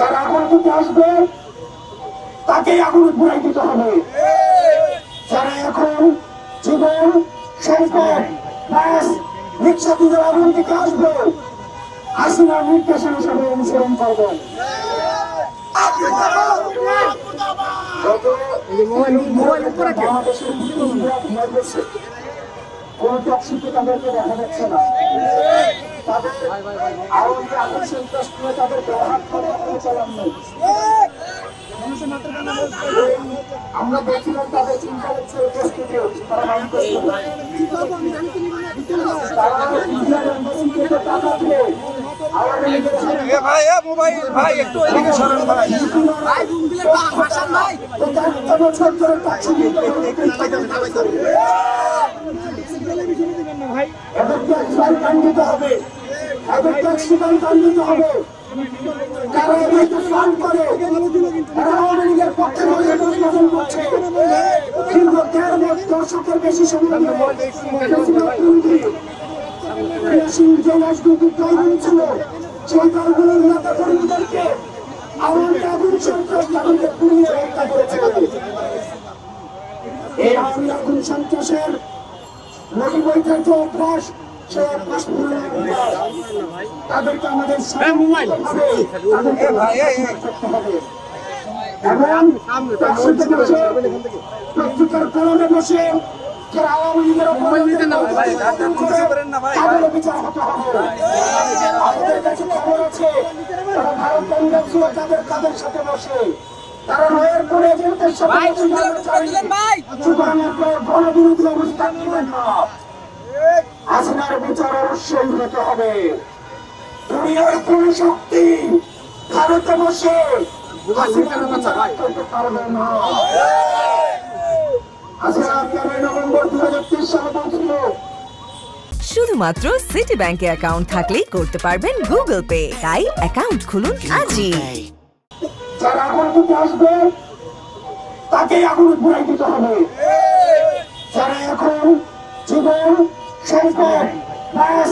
যারা আগুন দিতে আসবে তাকেই আগুন ঘুরাই দিতে হবে। যারা এখন জীবন সম্পদ ব্যাস রিক্সা দিতে আগুন দিতে আসবে হাসিনার নির্দেশনা হিসাবে অনুসরণ করবেন। কোন টক্সিকে তাদেরকে দেখা যাচ্ছে না, তাদের আওয়ামী আগুন সন্ত্রাস করে তাদের ব্যবহার করে চালান নেই। আমরা দেখছিলাম তাদের চিন্তা হচ্ছে উপস্থিতি হচ্ছে, তারা মাইন্ড করছে হবে, এদের ট্যাক্স কাণ্ডিত হবে। কারণ এদেরকে ফান্ড করে তারা আওয়ামী লীগের পক্ষে নির্বাচন করছে। দীর্ঘ ১.৫ দশকের বেশি সময় যে রাজনৈতিক দলগুলো ছিল সেই দলগুলোর নেতা কর্মীদেরকে আওয়ামী আগুন সন্ত্রাস তাদেরকে পুড়িয়ে হত্যা করেছে। এই আওয়ামী আগুন সন্ত্রাসের নদী বৈঠক যে অভ্যাস সে অভ্যাস তাদেরকে আমাদের এবং পত্রিকার কলমে বসে যারা আওয়ামী লীগের বিচার হতে হবে। আমাদের কাছে খবর আছে তারা ভারত কংগ্রেস ছিল তাদের সাথে বসে তারা নয়ের পরে এজেন্টের সাথে গণবিরোধী অবস্থান নেবেন না। হাসিনার বিচার অবশ্যই হতে হবে। দুনিয়ার কোন শক্তি ভারতে বসে হাসিনার বিচার করতে পারবে না। হাসিনা ১৩ নভেম্বর ২০৩০ সালে বলছিল শুধুমাত্র সিটি ব্যাংকে অ্যাকাউন্ট থাকলেই করতে পারবেন গুগল পে। তাই অ্যাকাউন্ট খুলুন আজই। যারা আগুন দিতে আসবে তাকেই আগুন ঘুরাই দিতে হবে। যারা এখন জীবন সম্পদ ব্যাস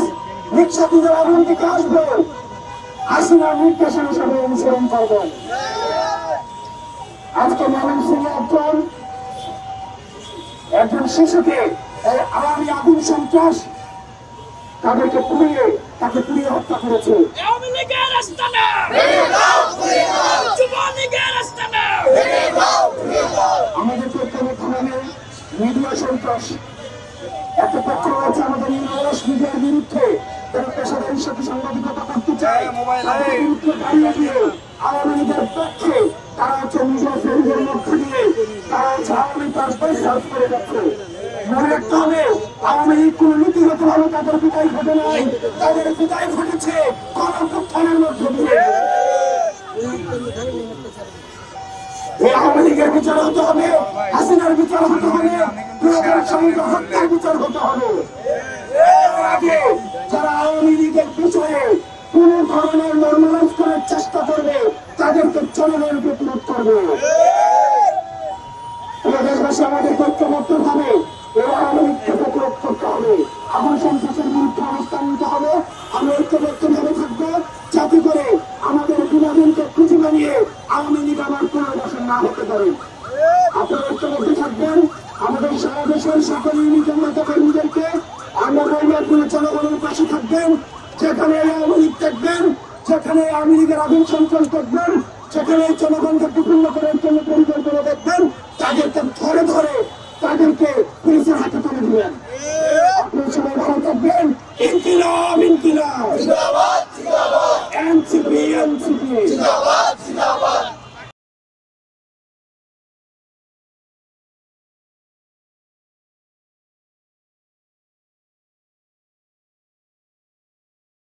রিক্সা দিতে আগুন দিতে আসবে হাসিনার নির্দেশনা হিসাবে অনুসরণ করবেন। আজকে ময়মনসিংহে একজন শিশুকে আওয়ামী আগুন সন্ত্রাস তাকে পুড়িয়ে হত্যা করেছে। আমাদের প্রত্যেকের থানায় মিডিয়া সন্ত্রাস এত পক্ষ রয়েছে আমাদের ইউনিভার্স মিডিয়ার বিরুদ্ধে তারা পেশাদারির সাথে সাংবাদিকতা করতে চায়, তাদের বিরুদ্ধে দাঁড়িয়ে দিয়ে আওয়ামী লীগের পক্ষে তারা হচ্ছে নিজের ফেরিজের মধ্যে দিয়ে তারা হচ্ছে আওয়ামী তার সার্চ করে যাচ্ছে। মনে রাখতে হবে আওয়ামী লীগ কোন নীতিগত ভাবে তাদের বিদায় ঘটে নাই, তাদের বিদায় ঘটেছে গণঅভ্যুত্থানের মধ্য দিয়ে। এই আওয়ামী লীগের বিচার হতে হবে, হাসিনার বিচার হতে হবে, হত্যার বিচার হতে হবে। যারা আওয়ামী লীগের পিছনে কোন ধরনের নর্মালাইজ করার চেষ্টা করবে তাদেরকে জনগণ প্রতিরোধ করবে। দেশবাসী আমাদের ঐক্যবদ্ধ হবে, এই আওয়ামী লীগকে প্রতিরোধ করতে হবে, আগুন সন্ত্রাসের বিরুদ্ধে অবস্থান নিতে হবে। আমরা ঐক্যবদ্ধ ভাবে থাকবো যাতে করে আমাদের বিভাজনকে খুঁজে বানিয়ে আওয়ামী লীগ আবার পুনর্বাসন না হতে পারে। আপনারা ঐক্যবদ্ধ থাকবেন। আমাদের সারা দেশের সকল ইউনিটের নেতা কর্মীদেরকে আমরা বলবো জনগণের পাশে থাকবেন। যেখানে আওয়ামী লীগ থাকবেন, যেখানে আওয়ামী লীগের আগুন সন্ত্রাস দেখবেন, সেখানে জনগণকে বিপন্ন করার জন্য পরিকল্পনা দেখবেন, তাদেরকে ধরে ধরে তাদেরকে পুলিশের হাতে তুলে দিবেন। আপনি সবাই ভালো থাকবেন। ইনকিলাব ইনকিলাব, এনসিপি এনসিপি।